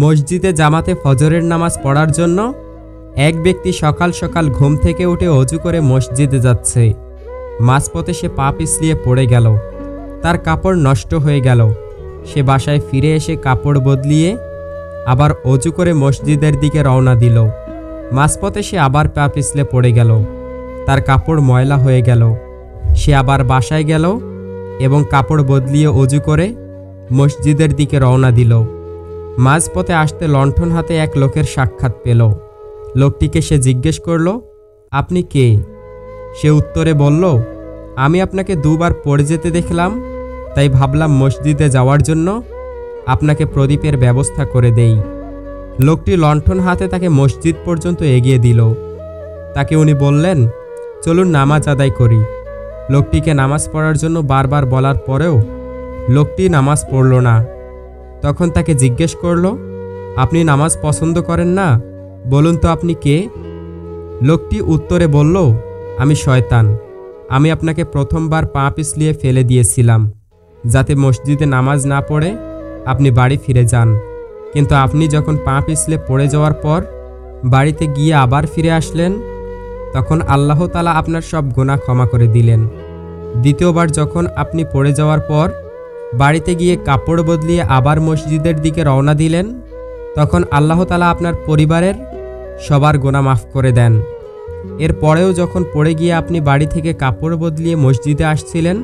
মসজিদে জামাতে ফজরের নামাজ পড়ার জন্য এক ব্যক্তি সকাল সকাল ঘুম থেকে উঠে অজু করে মসজিদে যাচ্ছে। মাঝপথে সে পা পিছলিয়ে পড়ে গেল। তার কাপড় নষ্ট হয়ে গেল। সে বাসায় ফিরে এসে কাপড় বদলিয়ে আবার অজু করে মসজিদের দিকে রওনা দিল। মাঝপথে সে আবার পা পিছলে পড়ে গেল। তার কাপড় ময়লা হয়ে গেল। সে আবার বাসায় গেল এবং কাপড় বদলিয়ে অজু করে মসজিদের দিকে রওনা দিল। মাঝপথে আসতে লণ্ঠন হাতে এক লোকের সাক্ষাৎ পেল। লোকটিকে সে জিজ্ঞেস করল, আপনি কে? সে উত্তরে বলল, আমি আপনাকে দুবার পড়ে যেতে দেখলাম, তাই ভাবলাম মসজিদে যাওয়ার জন্য আপনাকে প্রদীপের ব্যবস্থা করে দেই। লোকটি লণ্ঠন হাতে তাকে মসজিদ পর্যন্ত এগিয়ে দিল। তাকে উনি বললেন, চলুন নামাজ আদায় করি। লোকটিকে নামাজ পড়ার জন্য বারবার বলার পরেও লোকটি নামাজ পড়ল না। তখন তাকে জিজ্ঞেস করল, আপনি নামাজ পছন্দ করেন না? বলুন তো আপনি কে? লোকটি উত্তরে বলল, আমি শয়তান। আমি আপনাকে প্রথমবার পা পিছলিয়ে ফেলে দিয়েছিলাম যাতে মসজিদে নামাজ না পড়ে আপনি বাড়ি ফিরে যান, কিন্তু আপনি যখন পা পিছলে পড়ে যাওয়ার পর বাড়িতে গিয়ে আবার ফিরে আসলেন, তখন আল্লাহ তাআলা আপনার সব গুনাহ ক্ষমা করে দিলেন। দ্বিতীয়বার যখন আপনি পড়ে যাওয়ার পর বাড়িতে গিয়ে কাপড় বদলিয়ে আবার মসজিদের দিকে রওনা দিলেন, তখন আল্লাহ তাআলা আপনার পরিবারের সবার গুনাহ মাফ করে দেন। এরপরেও যখন পড়ে গিয়ে আপনি বাড়ি থেকে কাপড় বদলিয়ে মসজিদে আসছিলেন,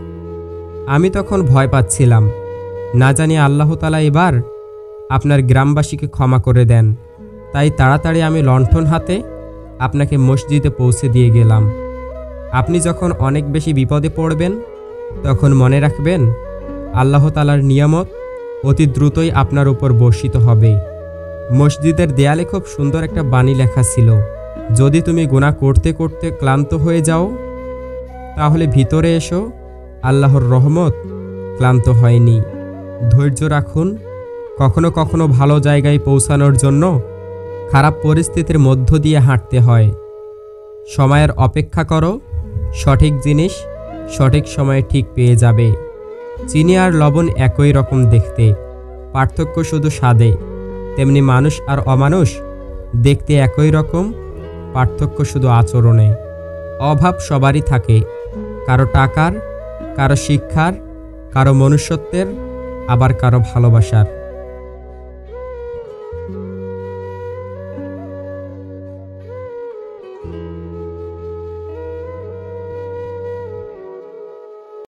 আমি তখন ভয় পাচ্ছিলাম, না জানি আল্লাহ তাআলা এবার আপনার গ্রামবাসীকে ক্ষমা করে দেন। তাই তাড়াতাড়ি আমি লণ্ঠন হাতে আপনাকে মসজিদে পৌঁছে দিয়ে গেলাম। আপনি যখন অনেক বেশি বিপদে পড়বেন, তখন মনে রাখবেন আল্লাহ তাআলার নিয়ামত অতি দ্রুতই আপনার উপর বর্ষিত হবে। মসজিদের দেয়ালে খুব সুন্দর একটা বাণী লেখা ছিল, যদি তুমি গুনাহ করতে করতে ক্লান্ত হয়ে যাও, তাহলে ভিতরে এসো, আল্লাহর রহমত ক্লান্ত হয়নি। ধৈর্য রাখুন। কখনো কখনো ভালো জায়গায় পৌঁছানোর জন্য খারাপ পরিস্থিতির মধ্য দিয়ে হাঁটতে হয়। সময়ের অপেক্ষা করো, সঠিক জিনিস সঠিক সময়ে ঠিক পেয়ে যাবে। চিনি আর লবণ একই রকম দেখতে, পার্থক্য শুধু স্বাদে। তেমনি মানুষ আর অমানুষ দেখতে একই রকম, পার্থক্য শুধু আচরণে। অভাব সবারই থাকে, কারো টাকার, কারো শিক্ষার, কারো মনুষ্যত্বের, আবার কারো ভালোবাসার।